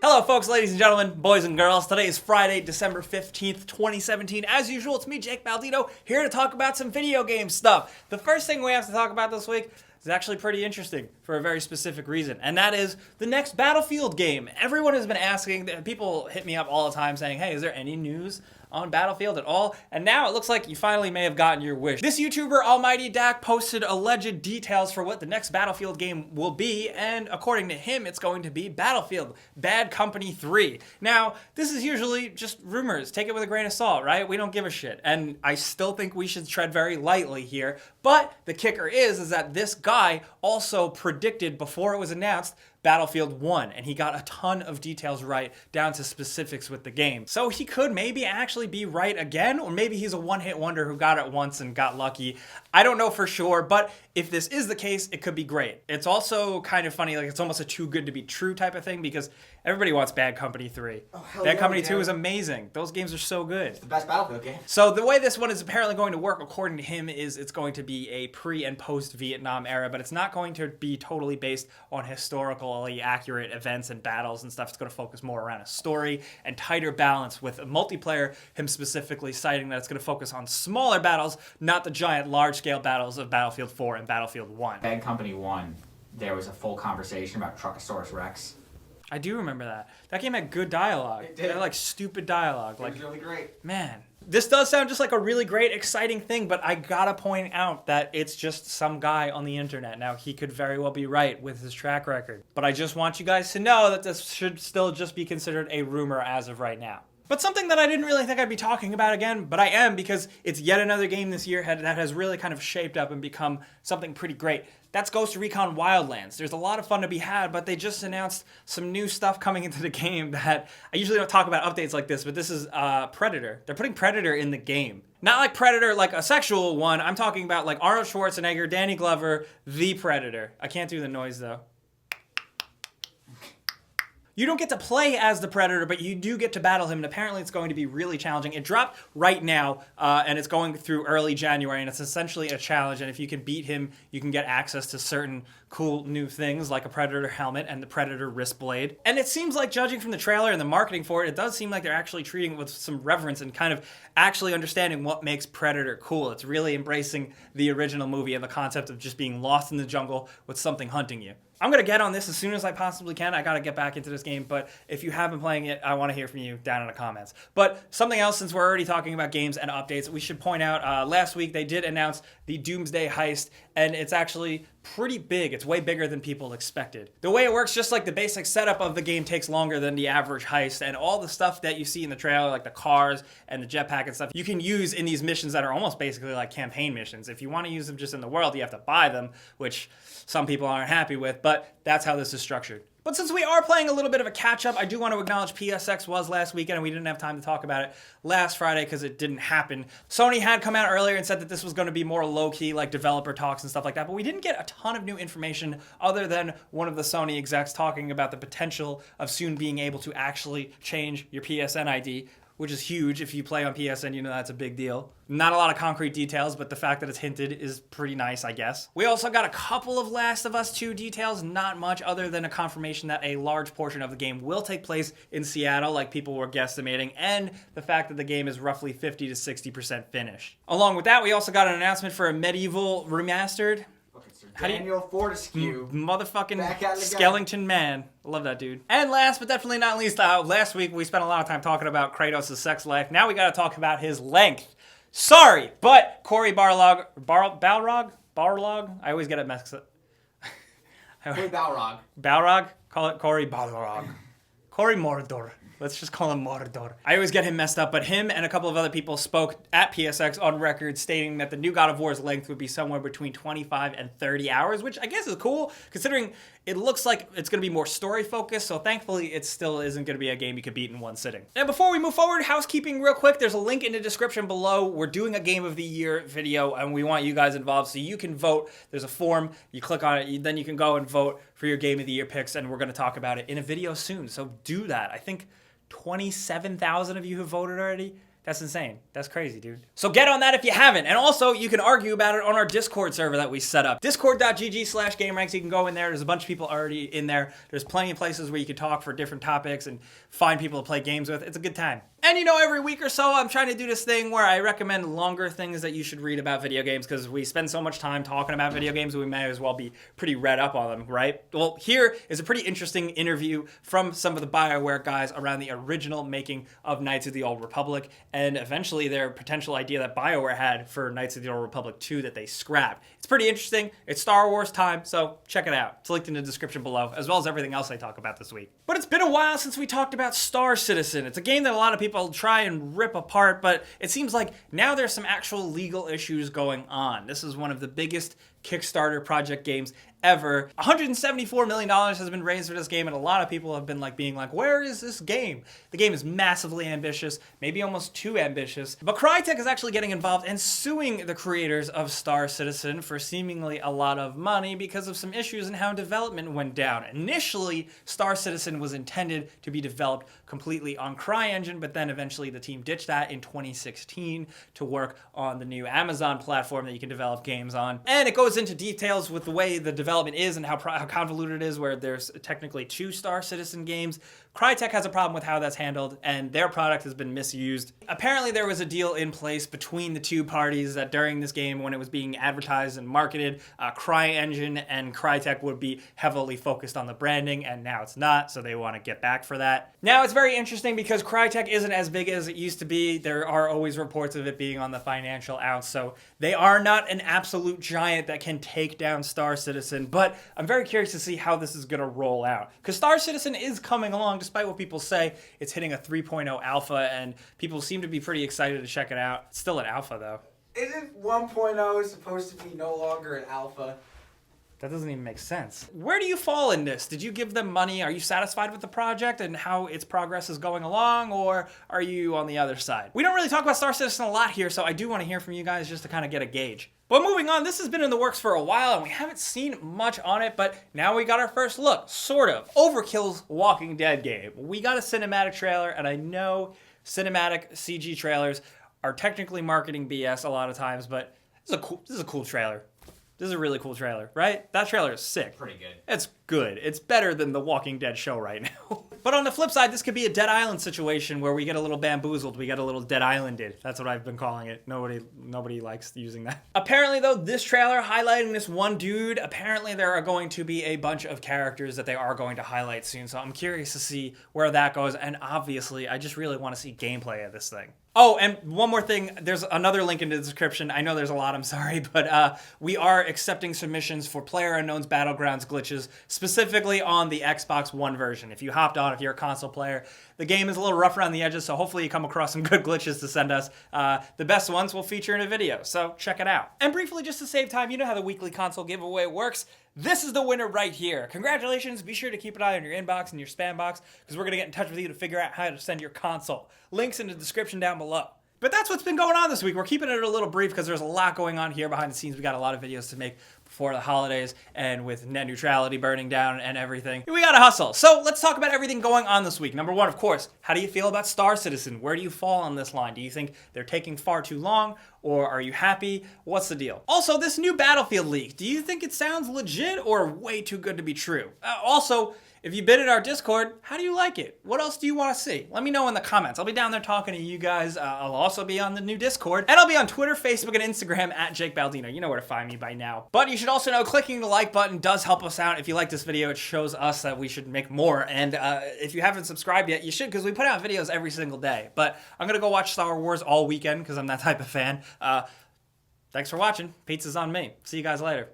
Hello folks, ladies and gentlemen, boys and girls. Today is Friday, December 15th, 2017. As usual, it's me, Jake Baldino, here to talk about some video game stuff. The first thing we have to talk about this week is actually pretty interesting for a very specific reason, and that is the next Battlefield game. Everyone has been asking, people hit me up all the time saying, hey, is there any news on Battlefield at all? And now it looks like you finally may have gotten your wish. This YouTuber, Almighty Dak, posted alleged details for what the next Battlefield game will be, and according to him, it's going to be Battlefield Bad Company 3. Now, this is usually just rumors. Take it with a grain of salt, right? We don't give a shit. And I still think we should tread very lightly here, but the kicker is that this guy also predicted before it was announced Battlefield 1, and he got a ton of details right down to specifics with the game. So he could maybe actually be right again, or maybe he's a one-hit wonder who got it once and got lucky. I don't know for sure, but if this is the case, it could be great. It's also kind of funny, like it's almost a too good to be true type of thing, because everybody wants Bad Company 3. Bad Company 2 is amazing. Those games are so good. It's the best Battlefield game. So the way this one is apparently going to work, according to him, is it's going to be a pre- and post-Vietnam era, but it's not going to be totally based on historically accurate events and battles and stuff. It's going to focus more around a story and tighter balance with a multiplayer, him specifically citing that it's going to focus on smaller battles, not the giant large-scale battles of Battlefield 4 and Battlefield 1. Bad Company 1, there was a full conversation about Truckosaurus Rex. I do remember that. That game had good dialogue. It did. It had like stupid dialogue. It was really great. Man, this does sound just like a really great, exciting thing, but I gotta point out that it's just some guy on the internet. Now, he could very well be right with his track record, but I just want you guys to know that this should still just be considered a rumor as of right now. But something that I didn't really think I'd be talking about again, but I am, because it's yet another game this year that has really kind of shaped up and become something pretty great. That's Ghost Recon Wildlands. There's a lot of fun to be had, but they just announced some new stuff coming into the game that I usually don't talk about updates like this, but this is Predator. They're putting Predator in the game. Not like Predator, like a sexual one. I'm talking about like Arnold Schwarzenegger, Danny Glover, the Predator. I can't do the noise though. You don't get to play as the Predator, but you do get to battle him, and apparently it's going to be really challenging. It dropped right now, and it's going through early January, and it's essentially a challenge, and if you can beat him, you can get access to certain cool new things, like a Predator helmet and the Predator wrist blade. And it seems like, judging from the trailer and the marketing for it, it does seem like they're actually treating it with some reverence and kind of actually understanding what makes Predator cool. It's really embracing the original movie and the concept of just being lost in the jungle with something hunting you. I'm going to get on this as soon as I possibly can. I got to get back into this game, but if you have been playing it, I want to hear from you down in the comments. But something else, since we're already talking about games and updates, we should point out last week they did announce the Doomsday Heist, and it's actually pretty big. It's way bigger than people expected. The way it works, just like the basic setup of the game takes longer than the average heist, and all the stuff that you see in the trailer, like the cars and the jetpack and stuff, you can use in these missions that are almost basically like campaign missions. If you want to use them just in the world, you have to buy them, which some people aren't happy with, but that's how this is structured. But since we are playing a little bit of a catch-up, I do want to acknowledge PSX was last weekend, and we didn't have time to talk about it last Friday because it didn't happen. Sony had come out earlier and said that this was going to be more low-key, like developer talks and stuff like that, but we didn't get a ton of new information other than one of the Sony execs talking about the potential of soon being able to actually change your PSN ID, which is huge. If you play on PSN, you know that's a big deal. Not a lot of concrete details, but the fact that it's hinted is pretty nice, I guess. We also got a couple of Last of Us 2 details, not much other than a confirmation that a large portion of the game will take place in Seattle, like people were guesstimating, and the fact that the game is roughly 50 to 60% finished. Along with that, we also got an announcement for a Medieval remastered. Daniel Fortescue. Motherfucking Skellington Man. I love that dude. And last but definitely not least, last week we spent a lot of time talking about Kratos' sex life. Now we gotta talk about his length. Sorry, but Cory Balrog? I always get it mixed up. Cory Balrog. Balrog? Call it Cory Balrog. Cory Mordor. Let's just call him Mordor. I always get him messed up, but him and a couple of other people spoke at PSX on record stating that the new God of War's length would be somewhere between 25 and 30 hours, which I guess is cool, considering it looks like it's going to be more story-focused, so thankfully it still isn't going to be a game you could beat in one sitting. And before we move forward, housekeeping real quick, there's a link in the description below. We're doing a Game of the Year video, and we want you guys involved, so you can vote. There's a form. You click on it, then you can go and vote for your Game of the Year picks, and we're going to talk about it in a video soon, so do that. I think 27,000 of you have voted already. That's insane. That's crazy, dude. So get on that if you haven't. And also, you can argue about it on our Discord server that we set up. Discord.gg/gameranx. You can go in there. There's a bunch of people already in there. There's plenty of places where you can talk for different topics and find people to play games with. It's a good time. And every week or so, I'm trying to do this thing where I recommend longer things that you should read about video games because we spend so much time talking about video games, we may as well be pretty read up on them, right? Well, here is a pretty interesting interview from some of the BioWare guys around the original making of Knights of the Old Republic and eventually their potential idea that BioWare had for Knights of the Old Republic 2 that they scrapped. It's pretty interesting. It's Star Wars time, so check it out. It's linked in the description below, as well as everything else I talk about this week. But it's been a while since we talked about Star Citizen. It's a game that a lot of people try and rip apart, but it seems like now there's some actual legal issues going on. This is one of the biggest Kickstarter project games ever. $174 million has been raised for this game, and a lot of people have been being like, where is this game? The game is massively ambitious, maybe almost too ambitious. But Crytek is actually getting involved and suing the creators of Star Citizen for seemingly a lot of money because of some issues in how development went down. Initially, Star Citizen was intended to be developed completely on CryEngine, but then eventually the team ditched that in 2016 to work on the new Amazon platform that you can develop games on. And it goes into details with the way the development is and how convoluted it is, where there's technically 2 Star Citizen games. Crytek has a problem with how that's handled, and their product has been misused. Apparently, there was a deal in place between the two parties that during this game, when it was being advertised and marketed, CryEngine and Crytek would be heavily focused on the branding, and now it's not, so they want to get back for that. Now, it's very interesting because Crytek isn't as big as it used to be. There are always reports of it being on the financial outs, so they are not an absolute giant that can take down Star Citizen, but I'm very curious to see how this is going to roll out. Because Star Citizen is coming along, despite what people say. It's hitting a 3.0 alpha, and people seem to be pretty excited to check it out. It's still an alpha, though. Isn't 1.0 supposed to be no longer an alpha? That doesn't even make sense. Where do you fall in this? Did you give them money? Are you satisfied with the project and how its progress is going along, or are you on the other side? We don't really talk about Star Citizen a lot here, so I do want to hear from you guys just to kind of get a gauge. But moving on, this has been in the works for a while, and we haven't seen much on it, but now we got our first look, sort of. Overkill's Walking Dead game. We got a cinematic trailer, and I know cinematic CG trailers are technically marketing BS a lot of times, but this is a cool trailer. This is a really cool trailer, right? That trailer is sick. Pretty good. It's good. It's better than the Walking Dead show right now. But on the flip side, this could be a Dead Island situation where we get a little bamboozled. We get a little Dead Islanded. That's what I've been calling it. Nobody likes using that. Apparently, though, this trailer highlighting this one dude, apparently there are going to be a bunch of characters that they are going to highlight soon. So I'm curious to see where that goes. And obviously, I just really want to see gameplay of this thing. Oh, and one more thing. There's another link in the description. I know there's a lot, I'm sorry, but we are accepting submissions for PlayerUnknown's Battlegrounds glitches, specifically on the Xbox One version. If you hopped on, if you're a console player, the game is a little rough around the edges, so hopefully you come across some good glitches to send us. The best ones we'll feature in a video, so check it out. And briefly, just to save time, you know how the weekly console giveaway works. This is the winner right here. Congratulations. Be sure to keep an eye on your inbox and your spam box because we're going to get in touch with you to figure out how to send your console. Links in the description down below. But that's what's been going on this week. We're keeping it a little brief because there's a lot going on here behind the scenes. We got a lot of videos to make before the holidays, and with net neutrality burning down and everything, we gotta hustle. So let's talk about everything going on this week. Number one, of course, how do you feel about Star Citizen? Where do you fall on this line? Do you think they're taking far too long, or are you happy? What's the deal? Also, this new Battlefield leak, do you think it sounds legit or way too good to be true? Also, if you've been in our Discord, how do you like it? What else do you want to see? Let me know in the comments. I'll be down there talking to you guys. I'll also be on the new Discord. And I'll be on Twitter, Facebook, and Instagram at Jake Baldino. You know where to find me by now. But you should also know clicking the like button does help us out. If you like this video, it shows us that we should make more. And if you haven't subscribed yet, you should, because we put out videos every single day. But I'm going to go watch Star Wars all weekend because I'm that type of fan. Thanks for watching. Pizza's on me. See you guys later.